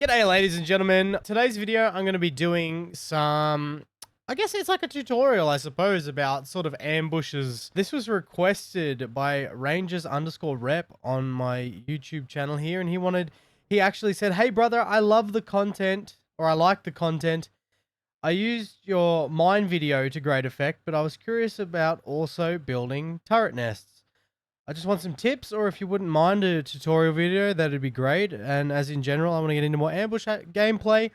G'day ladies and gentlemen. Today's video I'm going to be doing I guess it's like a tutorial I suppose about sort of ambushes. This was requested by Rangers_rep on my YouTube channel here, and he actually said, "Hey brother, I love the content, or I like the content. I used your mine video to great effect, but I was curious about also building turret nests. I just want some tips, or if you wouldn't mind a tutorial video, that'd be great. And as in general, I want to get into more ambush gameplay."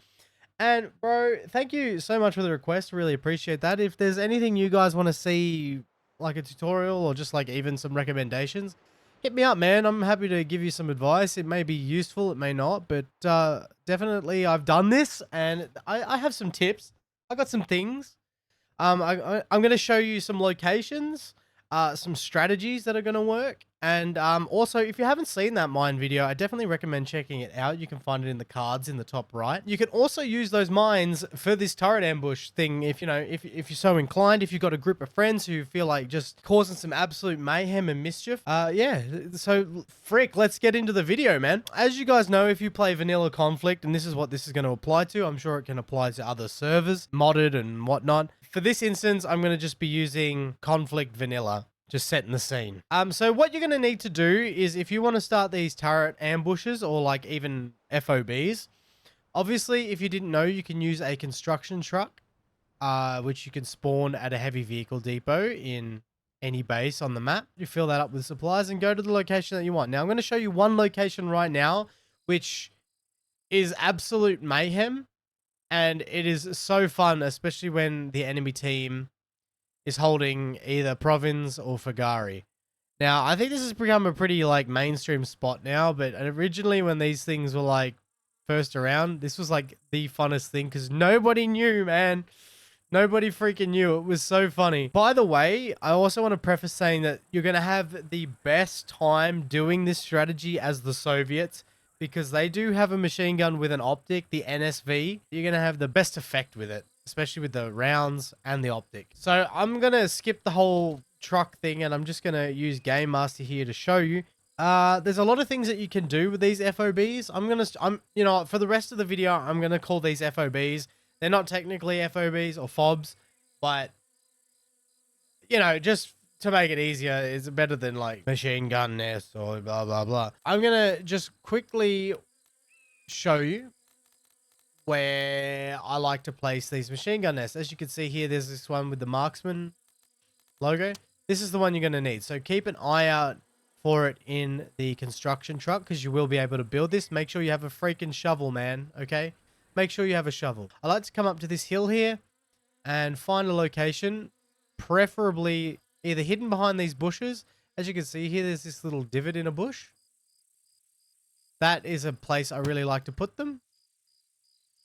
And bro, thank you so much for the request. Really appreciate that. If there's anything you guys want to see, like a tutorial or just like even some recommendations, hit me up, man. I'm happy to give you some advice. It may be useful, it may not, but definitely I've done this and I have some tips. I got some things. I'm going to show you some locations, some strategies that are going to work. And also, if you haven't seen that mine video, I definitely recommend checking it out. You can find it in the cards in the top right. You can also use those mines for this turret ambush thing if you're so inclined, if you've got a group of friends who feel like just causing some absolute mayhem and mischief. Yeah, so frick, let's get into the video, man. As you guys know, if you play vanilla conflict, and this is what this is going to apply to, I'm sure it can apply to other servers, modded and whatnot. For this instance, I'm going to just be using conflict vanilla. Just setting the scene. So what you're going to need to do is, if you want to start these turret ambushes or like even FOBs, obviously, if you didn't know, you can use a construction truck, which you can spawn at a heavy vehicle depot in any base on the map. You fill that up with supplies and go to the location that you want. Now, I'm going to show you one location right now, which is absolute mayhem. And it is so fun, especially when the enemy team is holding either Province or Fagari. Now, I think this has become a pretty, like, mainstream spot now, but originally when these things were, like, first around, this was, like, the funnest thing, because nobody knew, man. Nobody freaking knew. It was so funny. By the way, I also want to preface saying that you're going to have the best time doing this strategy as the Soviets, because they do have a machine gun with an optic, the NSV. You're going to have the best effect with it, especially with the rounds and the optic. So I'm going to skip the whole truck thing, and I'm just going to use Game Master here to show you. There's a lot of things that you can do with these FOBs. You know, for the rest of the video, I'm going to call these FOBs. They're not technically FOBs or FOBs, but, you know, just to make it easier, it's better than like machine gun nest or blah, blah, blah. I'm going to just quickly show you where I like to place these machine gun nests. As you can see here, there's this one with the marksman logo. This is the one you're going to need. So keep an eye out for it in the construction truck, because you will be able to build this. Make sure you have a freaking shovel, man. Okay? Make sure you have a shovel. I like to come up to this hill here and find a location, preferably either hidden behind these bushes. As you can see here, there's this little divot in a bush. That is a place I really like to put them,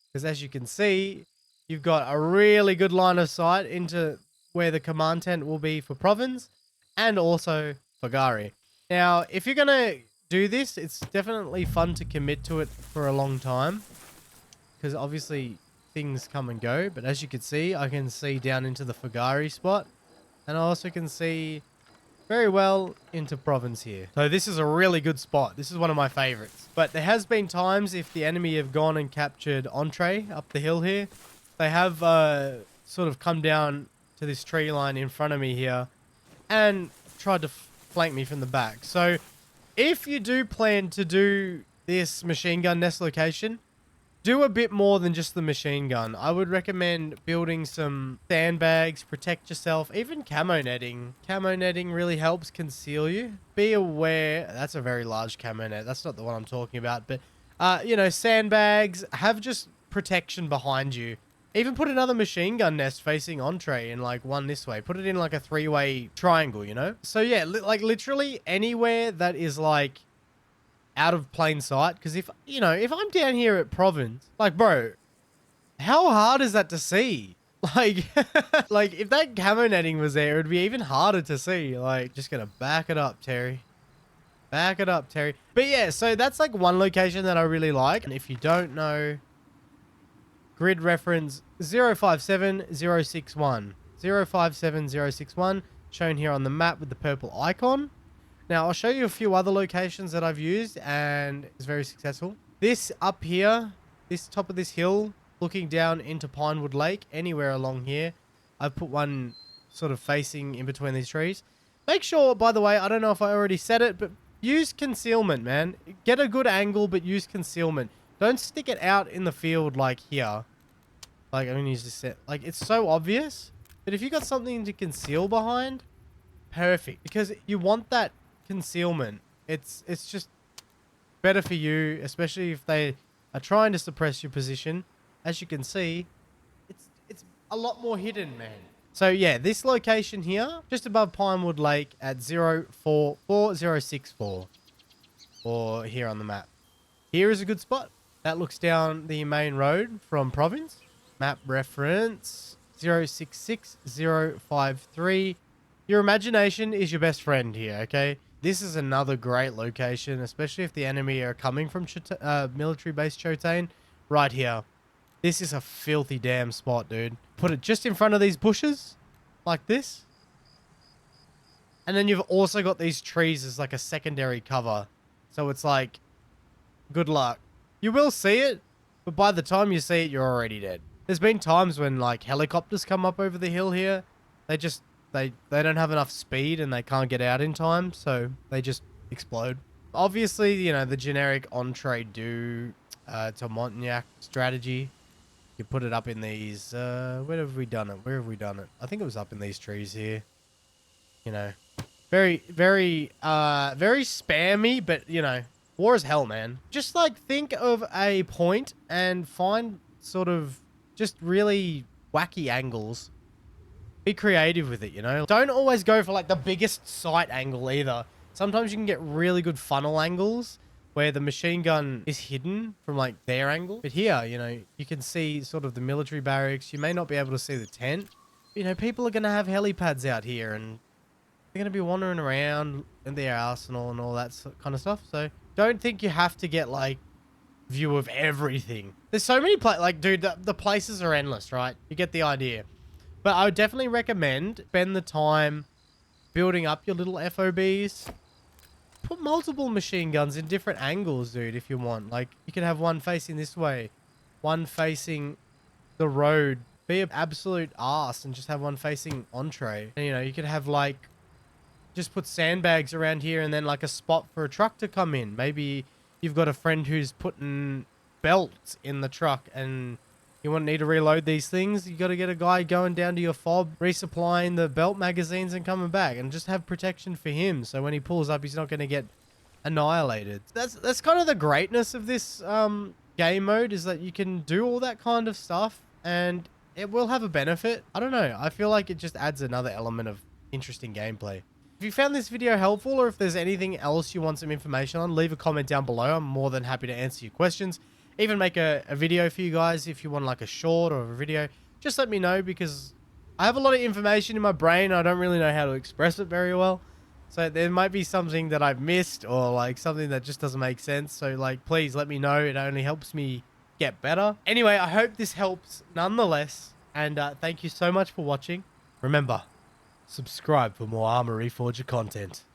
because as you can see, you've got a really good line of sight into where the command tent will be for Province and also for Gari. Now, if you're going to do this, it's definitely fun to commit to it for a long time, because obviously things come and go. But as you can see, I can see down into the Fagari spot, and I also can see very well into Province here. So this is a really good spot. This is one of my favorites. But there has been times, if the enemy have gone and captured Entree up the hill here, they have sort of come down to this tree line in front of me here and tried to flank me from the back. So if you do plan to do this machine gun nest location, do a bit more than just the machine gun. I would recommend building some sandbags, protect yourself, even camo netting. Camo netting really helps conceal you. Be aware, that's a very large camo net. That's not the one I'm talking about, but, you know, sandbags, have just protection behind you. Even put another machine gun nest facing Entree and like one this way. Put it in like a three-way triangle, you know? So yeah, like literally anywhere that is like out of plain sight, because if I'm down here at Province, like, bro, how hard is that to see? Like, like if that camo netting was there, it would be even harder to see. Like, just gonna back it up, Terry. Back it up, Terry. But yeah, so that's like one location that I really like. And if you don't know, grid reference 057061. 057061, shown here on the map with the purple icon. Now, I'll show you a few other locations that I've used, and it's very successful. This up here this top of this hill, looking down into Pinewood Lake, anywhere along here. I've put one sort of facing in between these trees. Make sure, by the way, I don't know if I already said it, but use concealment, man. Get a good angle, but use concealment. Don't stick it out in the field like here. Like, I'm going to use this set. Like, it's so obvious. But if you got something to conceal behind, perfect. Because you want that concealment. It's just better for you, especially if they are trying to suppress your position. As you can see, it's a lot more hidden, man. So yeah, this location here, just above Pinewood Lake at 044064, or here on the map. Here is a good spot. That looks down the main road from Province. Map reference 066053. Your imagination is your best friend here, okay? This is another great location, especially if the enemy are coming from military base Chotain. Right here. This is a filthy damn spot, dude. Put it just in front of these bushes, like this. And then you've also got these trees as like a secondary cover. So it's like, good luck. You will see it, but by the time you see it, you're already dead. There's been times when like helicopters come up over the hill here. They don't have enough speed and they can't get out in time, so they just explode. Obviously, you know, the generic entree to Montagnac strategy. You put it up in these, where have we done it? Where have we done it? I think it was up in these trees here. You know, very spammy, but you know, war is hell, man. Just like think of a point and find sort of just really wacky angles. Be creative with it, you know? Don't always go for like the biggest sight angle either. Sometimes you can get really good funnel angles where the machine gun is hidden from like their angle. But here, you know, you can see sort of the military barracks. You may not be able to see the tent. You know, people are going to have helipads out here and they're going to be wandering around in their arsenal and all that kind of stuff. So don't think you have to get like view of everything. There's so many like, dude, the places are endless, right? You get the idea. But I would definitely recommend spend the time building up your little FOBs. Put multiple machine guns in different angles, dude, if you want. Like, you can have one facing this way, one facing the road. Be an absolute arse and just have one facing entree. And, you know, you could have, like, just put sandbags around here and then, like, a spot for a truck to come in. Maybe you've got a friend who's putting belts in the truck and you need to reload these things. You got to get a guy going down to your FOB, resupplying the belt magazines and coming back, and just have protection for him. So when he pulls up, he's not going to get annihilated. That's kind of the greatness of this game mode, is that you can do all that kind of stuff and it will have a benefit. I don't know. I feel like it just adds another element of interesting gameplay. If you found this video helpful, or if there's anything else you want some information on, leave a comment down below. I'm more than happy to answer your questions. Even make a video for you guys if you want like a short or a video. Just let me know, because I have a lot of information in my brain. I don't really know how to express it very well. So there might be something that I've missed, or like something that just doesn't make sense. So like, please let me know. It only helps me get better. Anyway, I hope this helps nonetheless. And thank you so much for watching. Remember, subscribe for more Arma Reforger content.